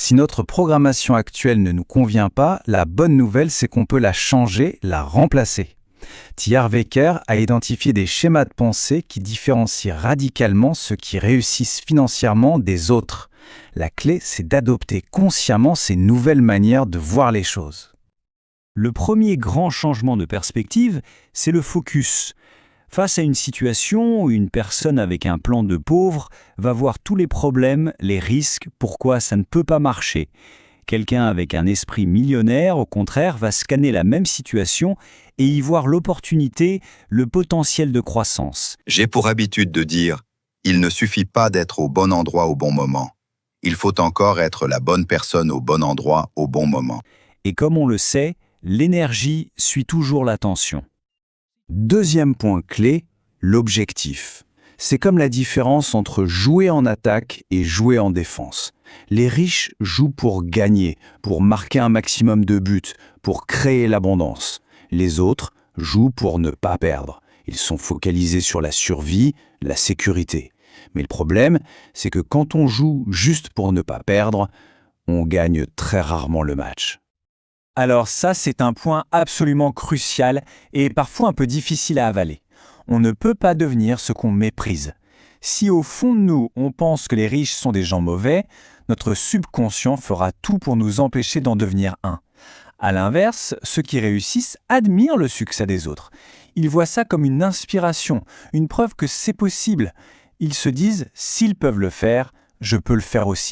Si notre programmation actuelle ne nous convient pas, la bonne nouvelle, c'est qu'on peut la changer, la remplacer. T. Harv Eker a identifié des schémas de pensée qui différencient radicalement ceux qui réussissent financièrement des autres. La clé, c'est d'adopter consciemment ces nouvelles manières de voir les choses. Le premier grand changement de perspective, c'est le focus. Face à une situation où une personne avec un plan de pauvre va voir tous les problèmes, les risques, pourquoi ça ne peut pas marcher. Quelqu'un avec un esprit millionnaire, au contraire, va scanner la même situation et y voir l'opportunité, le potentiel de croissance. J'ai pour habitude de dire « Il ne suffit pas d'être au bon endroit au bon moment. Il faut encore être la bonne personne au bon endroit au bon moment. » Et comme on le sait, l'énergie suit toujours l'attention. Deuxième point clé, l'objectif. C'est comme la différence entre jouer en attaque et jouer en défense. Les riches jouent pour gagner, pour marquer un maximum de buts, pour créer l'abondance. Les autres jouent pour ne pas perdre. Ils sont focalisés sur la survie, la sécurité. Mais le problème, c'est que quand on joue juste pour ne pas perdre, on gagne très rarement le match. Alors ça, c'est un point absolument crucial et parfois un peu difficile à avaler. On ne peut pas devenir ce qu'on méprise. Si au fond de nous, on pense que les riches sont des gens mauvais, notre subconscient fera tout pour nous empêcher d'en devenir un. À l'inverse, ceux qui réussissent admirent le succès des autres. Ils voient ça comme une inspiration, une preuve que c'est possible. Ils se disent, s'ils peuvent le faire, je peux le faire aussi.